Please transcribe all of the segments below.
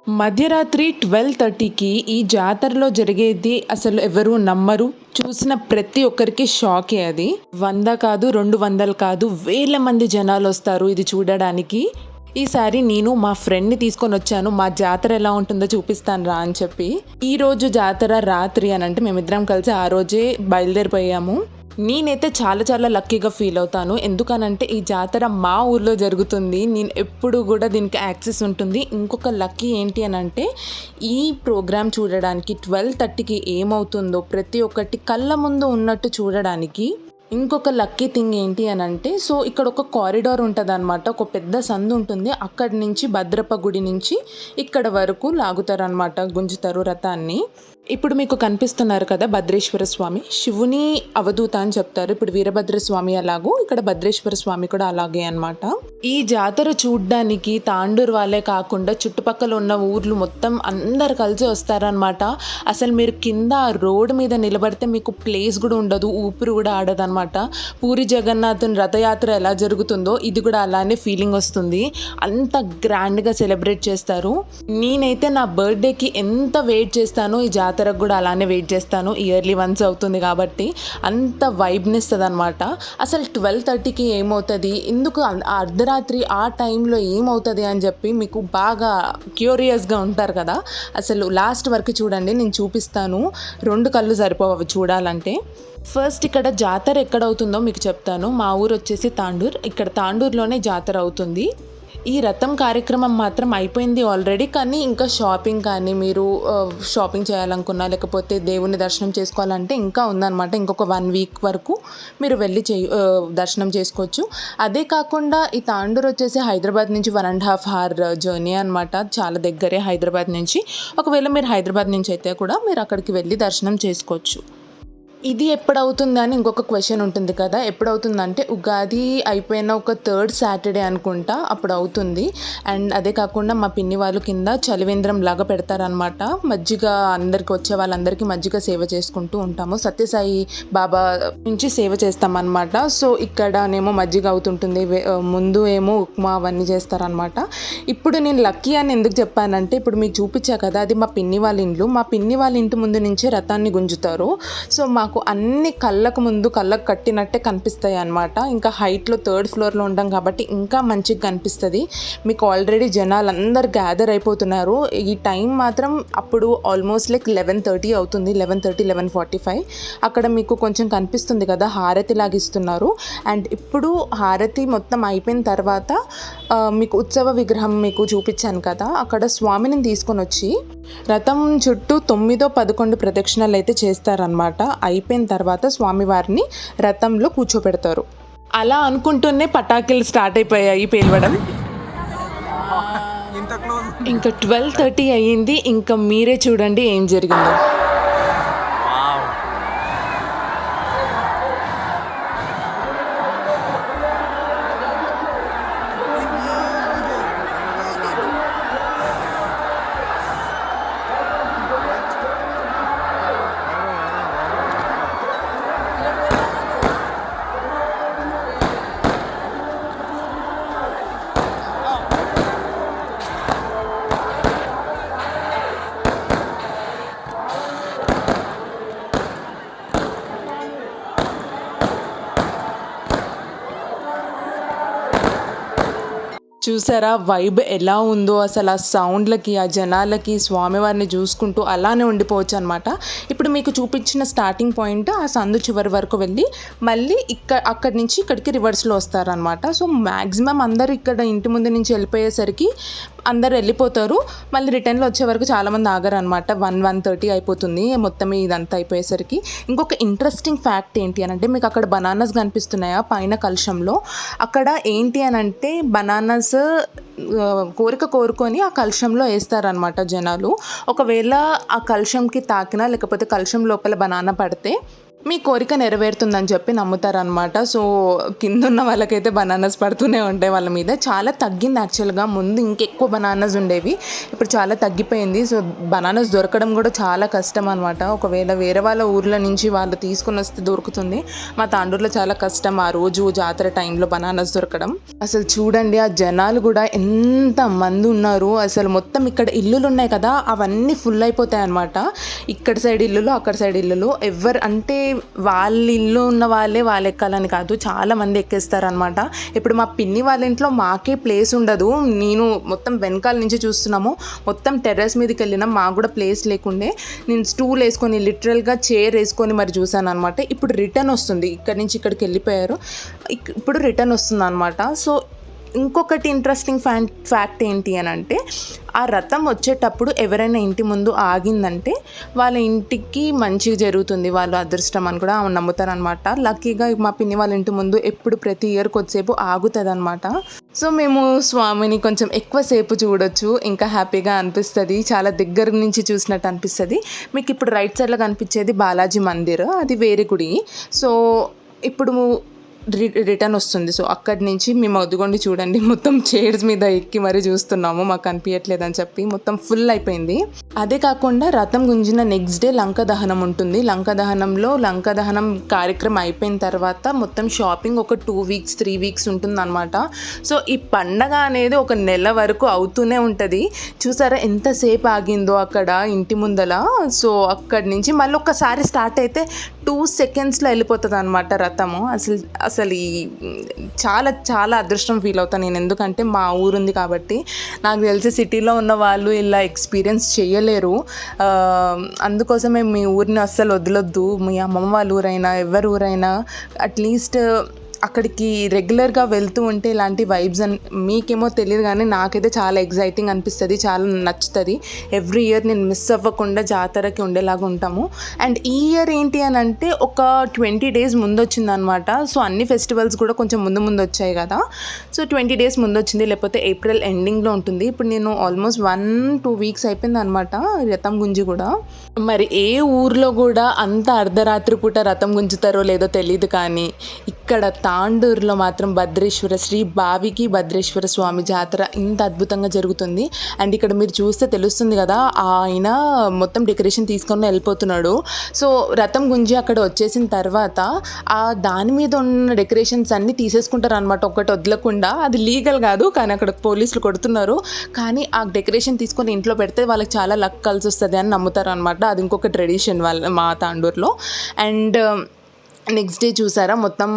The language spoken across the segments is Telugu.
మధ్యరాత్రి 12:30కి ఈ జాతరలో జరిగేది అసలు ఎవరు నమ్మరు. చూసిన ప్రతి ఒక్కరికి షాకే అది. 100 కాదు, 200 కాదు, వేల మంది జనాలొస్తారు ఇది చూడడానికి. ఈసారి నేను మా ఫ్రెండ్‌ని తీసుకొనొచ్చాను. మా జాతర ఎలా ఉంటుందో చూపిస్తాను రా అని చెప్పి. ఈరోజు జాతర రాత్రి అనంటే మేమిద్దరం కలిసి ఆ రోజే బయలుదేరిపోయాము. నేనైతే చాలా చాలా లక్కీగా ఫీల్ అవుతాను. ఎందుకనంటే ఈ జాతర మా ఊర్లో జరుగుతుంది. నేను ఎప్పుడు గూడా దీనికి యాక్సెస్ ఉంటుంది. ఇంకొక లక్కీ ఏంటి అనంటే ఈ ప్రోగ్రామ్ చూడడానికి 12:30కి ఏమవుతుందో ప్రతి ఒక్కటి కళ్ళ ముందు ఉన్నట్టు చూడడానికి ఇంకొక లక్కీ థింగ్ ఏంటి అనంటే ఇక్కడ ఒక కారిడార్ ఉంటదనమాట. ఒక పెద్ద సందు ఉంటుంది. అక్కడి నుంచి భద్రప్ప గుడి నుంచి ఇక్కడ వరకు లాగుతారనమాట, గుంజుతారు రథాన్ని. ఇప్పుడు మీకు కనిపిస్తున్నారు కదా భద్రేశ్వర స్వామి, శివుని అవధూత అని చెప్తారు. ఇప్పుడు వీరభద్ర స్వామి అలాగో ఇక్కడ భద్రేశ్వర స్వామి కూడా అలాగే అనమాట. ఈ జాతర చూడ్డానికి తాండూరు వాళ్ళే కాకుండా చుట్టుపక్కల ఉన్న ఊర్లు మొత్తం అందరు కలిసి వస్తారనమాట. అసలు మీరు కింద రోడ్ మీద నిలబడితే మీకు ప్లేస్ కూడా ఉండదు, ఊపిరి కూడా ఆడదనమాట. పూరి జగన్నాథుని రథయాత్ర ఎలా జరుగుతుందో ఇది కూడా అలానే ఫీలింగ్ వస్తుంది. అంత గ్రాండ్గా సెలబ్రేట్ చేస్తారు. నేనైతే నా బర్త్డేకి ఎంత వెయిట్ చేస్తానో ఈ జాతరకు కూడా అలానే వెయిట్ చేస్తాను. ఇయర్లీ వన్స్ అవుతుంది కాబట్టి అంత వైబ్ని ఇస్తుంది అనమాట. అసలు 12:30కి ఏమవుతుంది, ఎందుకు అర్ధరాత్రి ఆ టైంలో ఏమవుతుంది అని చెప్పి మీకు బాగా క్యూరియస్గా ఉంటారు కదా. అసలు లాస్ట్ వరకు చూడండి, నేను చూపిస్తాను. 2 కళ్ళు సరిపోవు చూడాలంటే. ఫస్ట్ ఇక్కడ జాతర ఎక్కడవుతుందో మీకు చెప్తాను. మా ఊరు వచ్చేసి తాండూర్. ఇక్కడ తాండూరులోనే జాతర అవుతుంది. ఈ రథం కార్యక్రమం మాత్రం అయిపోయింది ఆల్రెడీ. కానీ ఇంకా షాపింగ్ కానీ మీరు షాపింగ్ చేయాలనుకున్నా లేకపోతే దేవుని దర్శనం చేసుకోవాలంటే ఇంకా ఉందన్నమాట. ఇంకొక 1 వీక్ వరకు మీరు వెళ్ళి దర్శనం చేసుకోవచ్చు. అదే కాకుండా ఈ తాండూరు వచ్చేసి హైదరాబాద్ నుంచి 1.5 hour జర్నీ అనమాట. చాలా దగ్గరే హైదరాబాద్ నుంచి. ఒకవేళ మీరు హైదరాబాద్ నుంచి అయితే కూడా మీరు అక్కడికి వెళ్ళి దర్శనం చేసుకోవచ్చు. ఇది ఎప్పుడవుతుందని ఇంకొక క్వశ్చన్ ఉంటుంది కదా. ఎప్పుడవుతుందంటే ఉగాది అయిపోయిన ఒక 3rd Saturday అనుకుంటా అప్పుడు అవుతుంది. అండ్ అదే కాకుండా మా పిన్ని వాళ్ళు కింద చలివేంద్రం లాగా పెడతారనమాట. మజ్జిగ అందరికి వచ్చే వాళ్ళందరికీ మజ్జిగ సేవ చేసుకుంటూ ఉంటాము. సత్యసాయి బాబా నుంచి సేవ చేస్తామన్నమాట. ఇక్కడనేమో మజ్జిగ అవుతుంటుంది, ముందు ఏమో ఉప్మా అవన్నీ చేస్తారనమాట. ఇప్పుడు నేను లక్కీ అని ఎందుకు చెప్పానంటే ఇప్పుడు మీకు చూపించా కదా, అది మా పిన్ని వాళ్ళ ఇండ్లు. మా పిన్ని వాళ్ళ ఇంటి ముందు నుంచే రథాన్ని గుంజుతారు. మాకు అన్ని కళ్ళకు కట్టినట్టే కనిపిస్తాయి అన్నమాట. ఇంకా హైట్లో 3rd floorలో ఉంటాం కాబట్టి ఇంకా మంచిగా కనిపిస్తుంది. మీకు ఆల్రెడీ జనాలు అందరు గ్యాదర్ అయిపోతున్నారు. ఈ టైం మాత్రం అప్పుడు ఆల్మోస్ట్ లైక్ 11:30 అవుతుంది. 11:30, 11:45. అక్కడ మీకు కొంచెం కనిపిస్తుంది కదా, హారతి లాగిస్తున్నారు. అండ్ ఇప్పుడు హారతి మొత్తం అయిపోయిన తర్వాత మీకు ఉత్సవ విగ్రహం మీకు చూపించాను కదా, అక్కడ స్వామిని తీసుకొని వచ్చి రథం చుట్టూ 9-11 ప్రదక్షిణలు అయితే చేస్తారనమాట. అయిపోయిన తర్వాత స్వామివారిని రథంలో కూర్చోపెడతారు. అలా అనుకుంటూనే పటాకులు స్టార్ట్ అయిపోయాయి పేలవడం. ఇంకా 12:30 అయ్యింది. ఇంకా మీరే చూడండి ఏం జరిగిందో. చూసారా వైబ్ ఎలా ఉందో. అసలు ఆ సౌండ్లకి, ఆ జనాలకి స్వామివారిని చూసుకుంటూ అలానే ఉండిపోవచ్చు అనమాట. ఇప్పుడు మీకు చూపించిన స్టార్టింగ్ పాయింట్ ఆ సందు చివరి వరకు వెళ్ళి మళ్ళీ అక్కడి నుంచి ఇక్కడికి రివర్స్లో వస్తారనమాట. మ్యాక్సిమం అందరు ఇక్కడ ఇంటి ముందు నుంచి వెళ్ళిపోయేసరికి అందరు వెళ్ళిపోతారు. మళ్ళీ రిటర్న్లో వచ్చే వరకు చాలామంది ఆగరు అనమాట. 1:30 అయిపోతుంది మొత్తం ఇదంతా అయిపోయేసరికి. ఇంకొక ఇంట్రెస్టింగ్ ఫ్యాక్ట్ ఏంటి అనంటే మీకు అక్కడ బనానాస్ కనిపిస్తున్నాయా పైన కలశంలో. అక్కడ ఏంటి అనంటే బనానాస్ కోరుకొని ఆ కలశంలో వేస్తారనమాట జనాలు. ఒకవేళ ఆ కలశంకి తాకినా లేకపోతే కలశం లోపల బనానా పడితే మీ కోరిక నెరవేరుతుందని చెప్పి నమ్ముతారనమాట. సో కింద ఉన్న వాళ్ళకైతే బనానాస్ పడుతూనే ఉంటాయి వాళ్ళ మీద. చాలా తగ్గింది యాక్చువల్గా, ముందు ఇంకెక్కువ బనానాస్ ఉండేవి, ఇప్పుడు చాలా తగ్గిపోయింది. సో బనానాస్ దొరకడం కూడా చాలా కష్టం అనమాట. ఒకవేళ వేరే వాళ్ళ ఊర్ల నుంచి వాళ్ళు తీసుకుని వస్తే దొరుకుతుంది, మా తాండూరులో చాలా కష్టం ఆ రోజు జాతర టైంలో బనానాస్ దొరకడం. అసలు చూడండి ఆ జనాలు కూడా ఎంత మంది ఉన్నారు అసలు. మొత్తం ఇక్కడ ఇల్లులు ఉన్నాయి కదా, అవన్నీ ఫుల్ అయిపోతాయి అనమాట. ఇక్కడ సైడ్ ఇల్లులు, అక్కడ సైడ్ ఇల్లులు. ఎవరు అంటే వాళ్ళ ఇల్లు ఉన్న వాళ్ళే వాళ్ళు ఎక్కాలని కాదు, చాలా మంది ఎక్కేస్తారనమాట. ఇప్పుడు మా పిన్ని వాళ్ళ ఇంట్లో మాకే ప్లేస్ ఉండదు, నేను మొత్తం వెనకాల నుంచి చూస్తున్నాము, మొత్తం టెర్రస్ మీదకి వెళ్ళినాం, మాకు కూడా ప్లేస్ లేకుండే నేను స్టూల్ వేసుకొని లిటరల్గా చైర్ వేసుకొని మరి చూసాను అనమాట. ఇప్పుడు రిటర్న్ వస్తుంది, ఇక్కడి నుంచి ఇక్కడికి వెళ్ళిపోయారు, ఇప్పుడు రిటర్న్ వస్తుంది అనమాట. సో ఇంకొకటి ఇంట్రెస్టింగ్ ఫ్యాక్ట్ ఏంటి అని అంటే, ఆ రథం వచ్చేటప్పుడు ఎవరైనా ఇంటి ముందు ఆగిందంటే వాళ్ళ ఇంటికి మంచిగా జరుగుతుంది, వాళ్ళు అదృష్టం అని కూడా నమ్ముతారనమాట. లక్కీగా మా పిన్ని వాళ్ళ ఇంటి ముందు ఎప్పుడు ప్రతి ఇయర్ కొద్దిసేపు ఆగుతుంది అనమాట. సో మేము స్వామిని కొంచెం ఎక్కువసేపు చూడొచ్చు, ఇంకా హ్యాపీగా అనిపిస్తుంది, చాలా దగ్గర నుంచి చూసినట్టు అనిపిస్తుంది. మీకు ఇప్పుడు రైట్ సైడ్లో కనిపించేది బాలాజీ మందిర్, అది వేరే గుడి. సో ఇప్పుడు రిటర్న్ వస్తుంది. సో అక్కడి నుంచి మేము అదిగోండి చూడండి, మొత్తం చైర్స్ మీద ఎక్కి మరీ చూస్తున్నాము, మాకు కనిపించట్లేదని చెప్పి మొత్తం ఫుల్ అయిపోయింది. అదే కాకుండా రథం గుంజిన నెక్స్ట్ డే లంక దహనం ఉంటుంది. లంక దహనం కార్యక్రమం అయిపోయిన తర్వాత మొత్తం షాపింగ్ ఒక 2 వీక్స్ 3 వీక్స్ ఉంటుంది అనమాట. సో ఈ పండగ అనేది ఒక నెల వరకు అవుతూనే ఉంటుంది. చూసారా ఎంతసేపు ఆగిందో అక్కడ ఇంటి ముందల. సో అక్కడి నుంచి మళ్ళీ ఒక్కసారి స్టార్ట్ అయితే 2 సెకండ్స్లో వెళ్ళిపోతుంది అనమాట రథము. అసలు ఈ చాలా చాలా అదృష్టం ఫీల్ అవుతాను నేను, ఎందుకంటే మా ఊరుంది కాబట్టి. నాకు తెలిసి సిటీలో ఉన్న వాళ్ళు ఇలా ఎక్స్పీరియన్స్ చేయలేరు, అందుకోసమే మీ ఊరిని అస్సలు వదలొద్దు. మీ అమ్మమ్మ వాళ్ళ ఊరైనా ఎవరి ఊరైనా అట్లీస్ట్ అక్కడికి రెగ్యులర్గా వెళ్తూ ఉంటే ఇలాంటి వైబ్స్ మీకేమో తెలియదు కానీ నాకైతే చాలా ఎగ్జైటింగ్ అనిపిస్తుంది, చాలా నచ్చుతుంది. ఎవ్రీ ఇయర్ నేను మిస్ అవ్వకుండా జాతరకి ఉండేలాగా ఉంటాము. అండ్ ఈ ఇయర్ ఏంటి అని అంటే ఒక 20 days ముందు వచ్చిందనమాట. సో అన్ని ఫెస్టివల్స్ కూడా కొంచెం ముందు వచ్చాయి కదా, సో 20 days ముందు వచ్చింది, లేకపోతే ఏప్రిల్ ఎండింగ్లో ఉంటుంది. ఇప్పుడు నేను ఆల్మోస్ట్ 1-2 వీక్స్ అయిపోయింది అనమాట రథం గుంజి కూడా. మరి ఏ ఊర్లో కూడా అంత అర్ధరాత్రి పూట రథం గుంజుతారో లేదో తెలియదు, కానీ ఇక్కడ తాండూరులో మాత్రం శ్రీ బావికి భద్రేశ్వర స్వామి జాతర ఇంత అద్భుతంగా జరుగుతుంది. అండ్ ఇక్కడ మీరు చూస్తే తెలుస్తుంది కదా, ఆయన మొత్తం డెకరేషన్ తీసుకొని వెళ్ళిపోతున్నాడు. సో రథం గుంజి అక్కడ వచ్చేసిన తర్వాత ఆ దాని మీద ఉన్న డెకరేషన్స్ అన్నీ తీసేసుకుంటారు అనమాట, ఒక్కటి వదలకుండా. అది లీగల్ కాదు, కానీ అక్కడ పోలీసులు కొడుతున్నారు. కానీ ఆ డెకరేషన్ తీసుకొని ఇంట్లో పెడితే వాళ్ళకి చాలా లక్ కలిసి వస్తుంది అని నమ్ముతారు అనమాట. అది ఇంకొక ట్రెడిషన్ మా తాండూరులో. అండ్ నెక్స్ట్ డే చూసారా, మొత్తం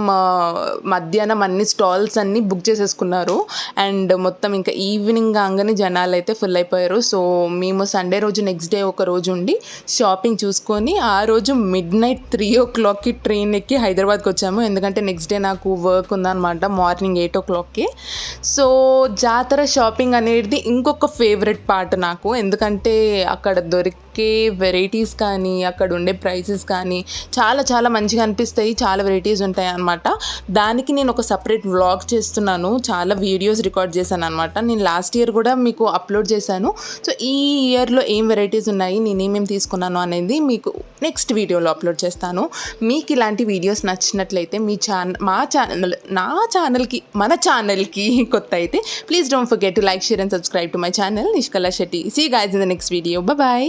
మధ్యాహ్నం అన్ని స్టాల్స్ అన్నీ బుక్ చేసేసుకున్నారు. అండ్ మొత్తం ఇంకా ఈవినింగ్ కాగానే జనాలు అయితే ఫుల్ అయిపోయారు. సో మేము సండే రోజు నెక్స్ట్ డే ఒక రోజు ఉండి షాపింగ్ చూసుకొని ఆ రోజు midnight 3 o'clockకి ట్రైన్ ఎక్కి హైదరాబాద్కి వచ్చాము, ఎందుకంటే నెక్స్ట్ డే నాకు వర్క్ ఉందన్నమాట మార్నింగ్ 8 o'clockకి. సో జాతర షాపింగ్ అనేది ఇంకొక ఫేవరెట్ పార్ట్ నాకు, ఎందుకంటే అక్కడ దొరికే వెరైటీస్ కానీ అక్కడ ఉండే ప్రైసెస్ కానీ చాలా చాలా మంచిగా అనిపిస్తాయి, చాలా వెరైటీస్ ఉంటాయి అన్నమాట. దానికి నేను ఒక సపరేట్ వ్లాగ్ చేస్తున్నాను, చాలా వీడియోస్ రికార్డ్ చేశాను అనమాట. నేను లాస్ట్ ఇయర్ కూడా మీకు అప్లోడ్ చేశాను. సో ఈ ఇయర్లో ఏం వెరైటీస్ ఉన్నాయి, నేను ఏమేమి తీసుకున్నాను అనేది మీకు నెక్స్ట్ వీడియోలో అప్లోడ్ చేస్తాను. మీకు ఇలాంటి వీడియోస్ నచ్చినట్లయితే మన ఛానల్కి కొత్త అయితే please don't forget to like, share and subscribe to my channel Nishkala Shetty. See you guys in the next video. Bye.